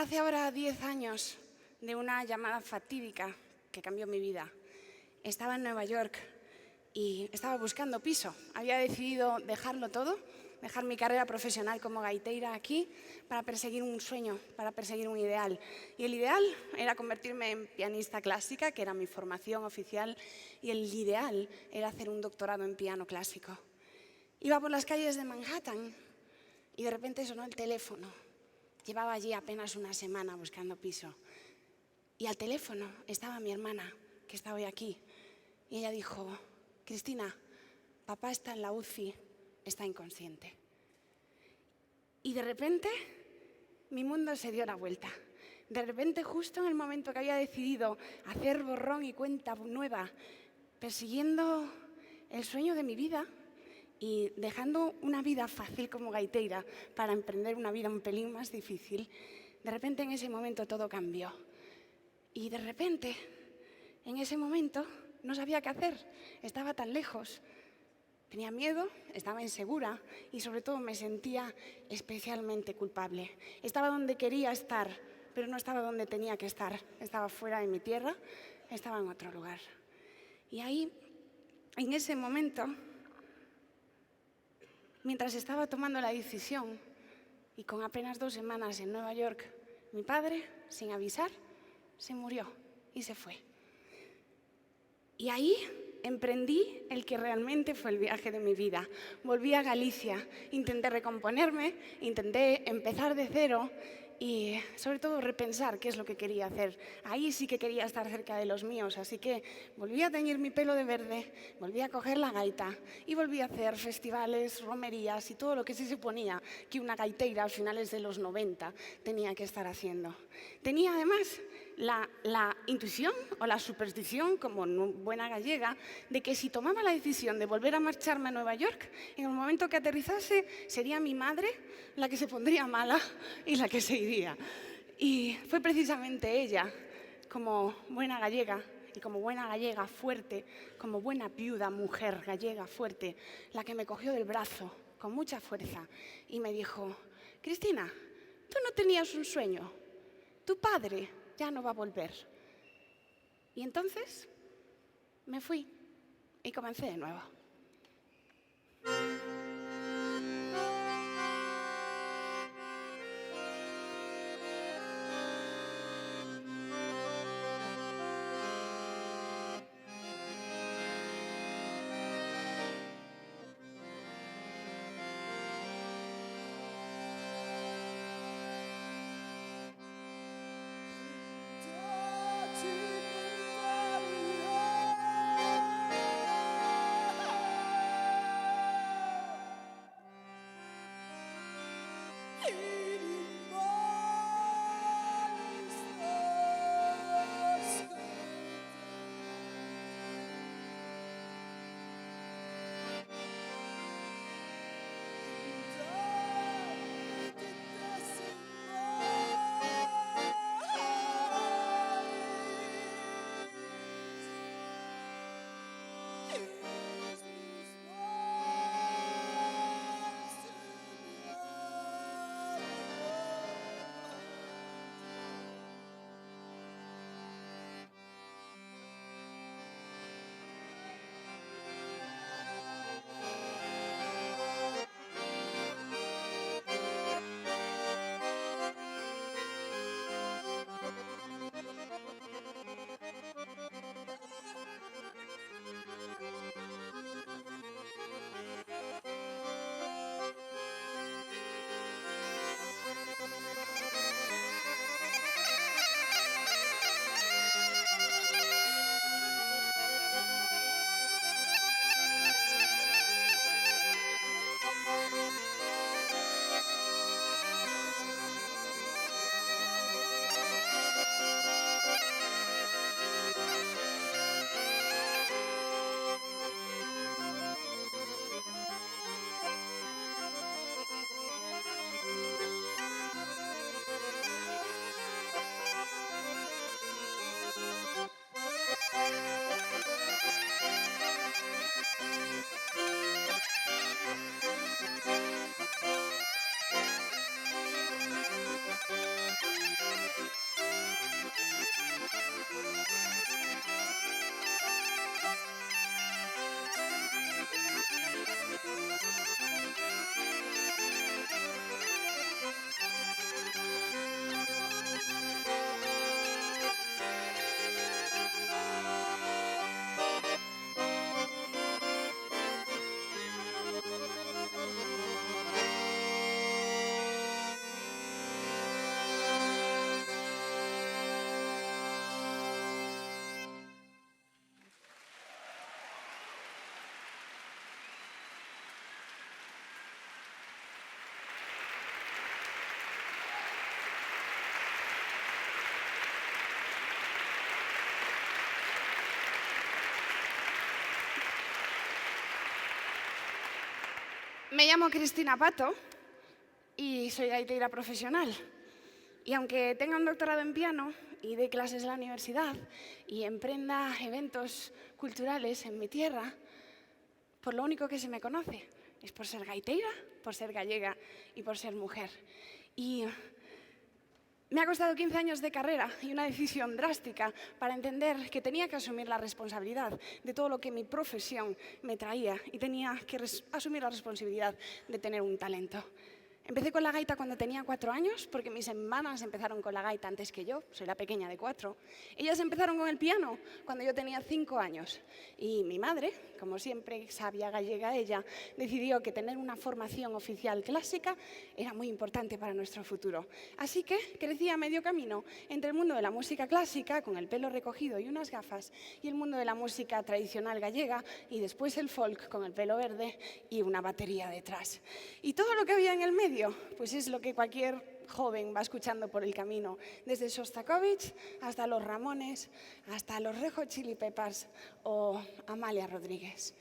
Hace ahora 10 años de una llamada fatídica que cambió mi vida. Estaba en Nueva York y estaba buscando piso. Había decidido dejarlo todo, dejar mi carrera profesional como gaiteira aquí para perseguir un sueño, para perseguir un ideal. Y el ideal era convertirme en pianista clásica, que era mi formación oficial, y el ideal era hacer un doctorado en piano clásico. Iba por las calles de Manhattan y de repente sonó el teléfono. Llevaba allí apenas una semana buscando piso. Y al teléfono estaba mi hermana, que está hoy aquí. Y ella dijo: Cristina, papá está en la UCI, está inconsciente. Y de repente mi mundo se dio la vuelta. De repente, justo en el momento que había decidido hacer borrón y cuenta nueva, persiguiendo el sueño de mi vida y dejando una vida fácil como gaiteira para emprender una vida un pelín más difícil, de repente en ese momento todo cambió. Y de repente, en ese momento, no sabía qué hacer. Estaba tan lejos. Tenía miedo, estaba insegura y sobre todo me sentía especialmente culpable. Estaba donde quería estar, pero no estaba donde tenía que estar. Estaba fuera de mi tierra, estaba en otro lugar. Y ahí, en ese momento, mientras estaba tomando la decisión y con apenas 2 semanas en Nueva York, mi padre, sin avisar, se murió y se fue. Y ahí emprendí el que realmente fue el viaje de mi vida. Volví a Galicia, intenté recomponerme, intenté empezar de cero y sobre todo repensar qué es lo que quería hacer. Ahí sí que quería estar cerca de los míos, así que volví a teñir mi pelo de verde, volví a coger la gaita y volví a hacer festivales, romerías y todo lo que se suponía que una gaiteira a finales de los 90 tenía que estar haciendo. Tenía además la intuición o la superstición, como buena gallega, de que si tomaba la decisión de volver a marcharme a Nueva York, en el momento que aterrizase sería mi madre la que se pondría mala y la que se iría. Y fue precisamente ella, como buena gallega y como buena gallega fuerte, como buena viuda mujer gallega fuerte, la que me cogió del brazo con mucha fuerza y me dijo: Cristina, tú no tenías un sueño, tu padre ya no va a volver. Y entonces me fui y comencé de nuevo. Me llamo Cristina Pato y soy gaitera profesional. Y aunque tenga un doctorado en piano y dé clases en la universidad y emprenda eventos culturales en mi tierra, por lo único que se me conoce es por ser gaitera, por ser gallega y por ser mujer. Y me ha costado 15 años de carrera y una decisión drástica para entender que tenía que asumir la responsabilidad de todo lo que mi profesión me traía y tenía que asumir la responsabilidad de tener un talento. Empecé con la gaita cuando tenía 4 años, porque mis hermanas empezaron con la gaita antes que yo, soy la pequeña de 4. Ellas empezaron con el piano cuando yo tenía 5 años. Y mi madre, como siempre sabia gallega ella, decidió que tener una formación oficial clásica era muy importante para nuestro futuro. Así que crecí a medio camino entre el mundo de la música clásica, con el pelo recogido y unas gafas, y el mundo de la música tradicional gallega, y después el folk con el pelo verde y una batería detrás. Y todo lo que había en el medio, pues es lo que cualquier joven va escuchando por el camino, desde Shostakovich hasta los Ramones, hasta los Red Hot Chili Peppers o Amalia Rodríguez.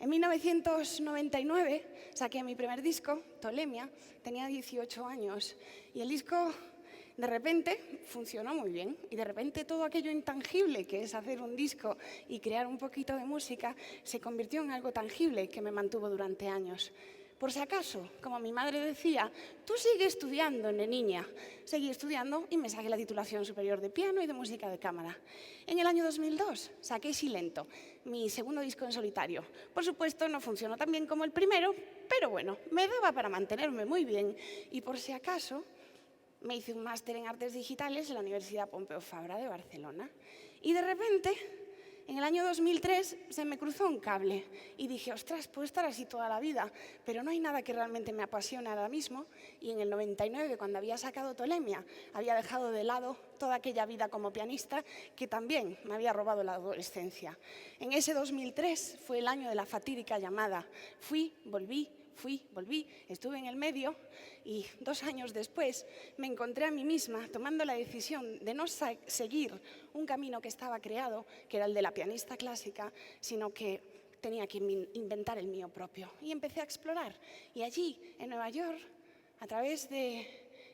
En 1999 saqué mi primer disco, Tolemia, tenía 18 años, y el disco de repente funcionó muy bien, y de repente todo aquello intangible que es hacer un disco y crear un poquito de música se convirtió en algo tangible que me mantuvo durante años. Por si acaso, como mi madre decía, tú sigue estudiando, niña. Seguí estudiando y me saqué la titulación superior de piano y de música de cámara. En el año 2002 saqué Silento, mi segundo disco en solitario. Por supuesto, no funcionó tan bien como el primero, pero bueno, me daba para mantenerme muy bien. Y por si acaso, me hice un máster en artes digitales en la Universidad Pompeu Fabra de Barcelona. Y de repente, en el año 2003 se me cruzó un cable y dije, ostras, puedo estar así toda la vida, pero no hay nada que realmente me apasione ahora mismo. Y en el 99, cuando había sacado Tolemia, había dejado de lado toda aquella vida como pianista que también me había robado la adolescencia. En ese 2003 fue el año de la fatídica llamada. Fui, volví, estuve en el medio y 2 años después me encontré a mí misma tomando la decisión de no seguir un camino que estaba creado, que era el de la pianista clásica, sino que tenía que inventar el mío propio. Y empecé a explorar. Y allí, en Nueva York, a través de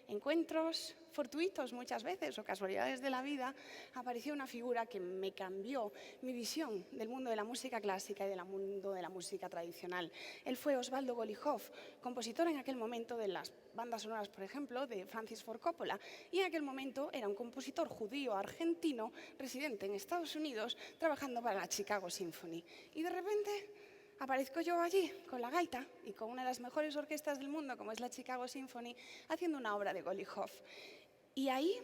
encuentros fortuitos muchas veces o casualidades de la vida, apareció una figura que me cambió mi visión del mundo de la música clásica y del mundo de la música tradicional. Él fue Osvaldo Golijov, compositor en aquel momento de las bandas sonoras, por ejemplo, de Francis Ford Coppola, y en aquel momento era un compositor judío argentino residente en Estados Unidos trabajando para la Chicago Symphony. Y de repente aparezco yo allí con la gaita y con una de las mejores orquestas del mundo, como es la Chicago Symphony, haciendo una obra de Golijov. Y ahí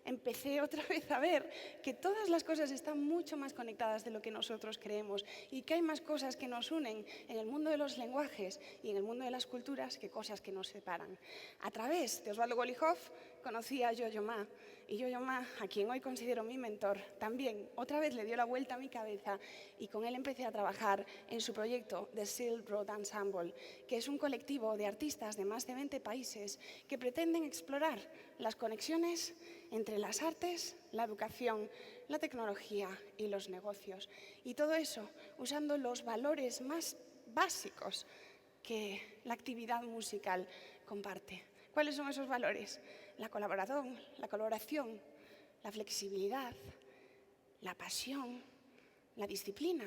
empecé otra vez a ver que todas las cosas están mucho más conectadas de lo que nosotros creemos y que hay más cosas que nos unen en el mundo de los lenguajes y en el mundo de las culturas que cosas que nos separan. A través de Osvaldo Golijov conocí a Yo-Yo Ma, y Yo-Yo Ma, a quien hoy considero mi mentor, también otra vez le dio la vuelta a mi cabeza y con él empecé a trabajar en su proyecto The Silk Road Ensemble, que es un colectivo de artistas de más de 20 países que pretenden explorar las conexiones entre las artes, la educación, la tecnología y los negocios. Y todo eso usando los valores más básicos que la actividad musical comparte. ¿Cuáles son esos valores? La colaboración, la flexibilidad, la pasión, la disciplina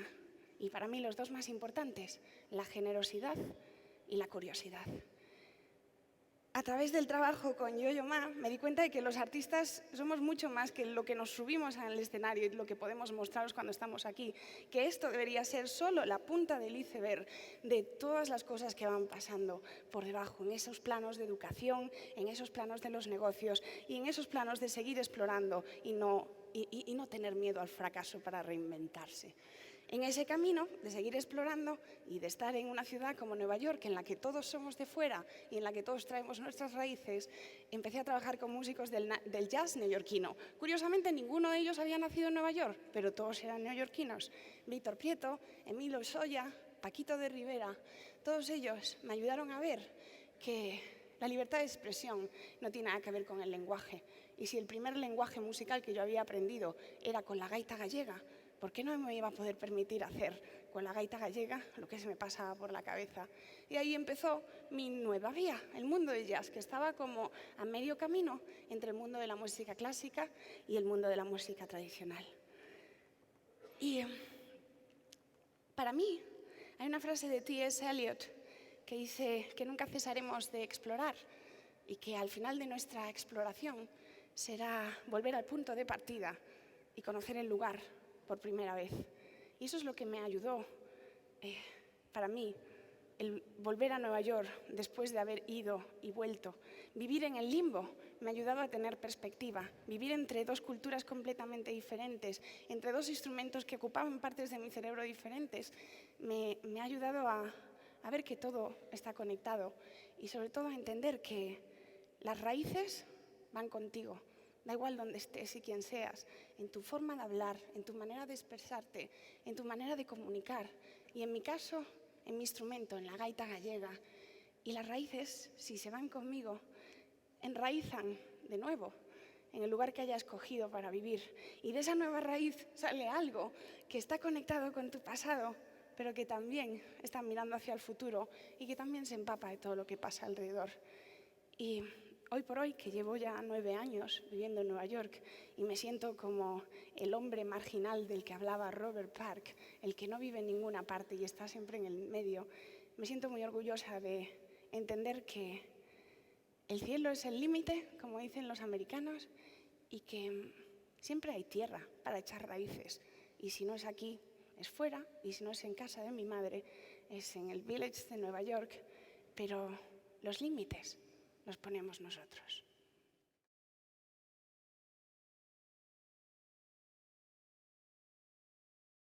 y, para mí, los dos más importantes, la generosidad y la curiosidad. A través del trabajo con Yo-Yo Ma me di cuenta de que los artistas somos mucho más que lo que nos subimos al escenario y lo que podemos mostraros cuando estamos aquí, que esto debería ser solo la punta del iceberg de todas las cosas que van pasando por debajo, en esos planos de educación, en esos planos de los negocios y en esos planos de seguir explorando y no tener miedo al fracaso para reinventarse. En ese camino de seguir explorando y de estar en una ciudad como Nueva York, en la que todos somos de fuera y en la que todos traemos nuestras raíces, empecé a trabajar con músicos del jazz neoyorquino. Curiosamente, ninguno de ellos había nacido en Nueva York, pero todos eran neoyorquinos. Víctor Prieto, Emilio Soya, Paquito de Rivera, todos ellos me ayudaron a ver que la libertad de expresión no tiene nada que ver con el lenguaje. Y si el primer lenguaje musical que yo había aprendido era con la gaita gallega, ¿por qué no me iba a poder permitir hacer con la gaita gallega lo que se me pasaba por la cabeza. Y ahí empezó mi nueva vía, el mundo del jazz, que estaba como a medio camino entre el mundo de la música clásica y el mundo de la música tradicional. Y para mí hay una frase de T.S. Eliot que dice que nunca cesaremos de explorar y que al final de nuestra exploración será volver al punto de partida y conocer el lugar por primera vez. Y eso es lo que me ayudó para mí, el volver a Nueva York después de haber ido y vuelto. Vivir en el limbo me ha ayudado a tener perspectiva. Vivir entre dos culturas completamente diferentes, entre dos instrumentos que ocupaban partes de mi cerebro diferentes, me ha ayudado a ver que todo está conectado y sobre todo a entender que las raíces van contigo. Da igual dónde estés y quién seas, en tu forma de hablar, en tu manera de expresarte, en tu manera de comunicar. Y en mi caso, en mi instrumento, en la gaita gallega. Y las raíces, si se van conmigo, enraizan de nuevo en el lugar que haya escogido para vivir. Y de esa nueva raíz sale algo que está conectado con tu pasado, pero que también está mirando hacia el futuro y que también se empapa de todo lo que pasa alrededor. Y hoy por hoy, que llevo ya 9 años viviendo en Nueva York y me siento como el hombre marginal del que hablaba Robert Park, el que no vive en ninguna parte y está siempre en el medio, me siento muy orgullosa de entender que el cielo es el límite, como dicen los americanos, y que siempre hay tierra para echar raíces. Y si no es aquí, es fuera, y si no es en casa de mi madre, es en el Village de Nueva York, pero los límites los ponemos nosotros.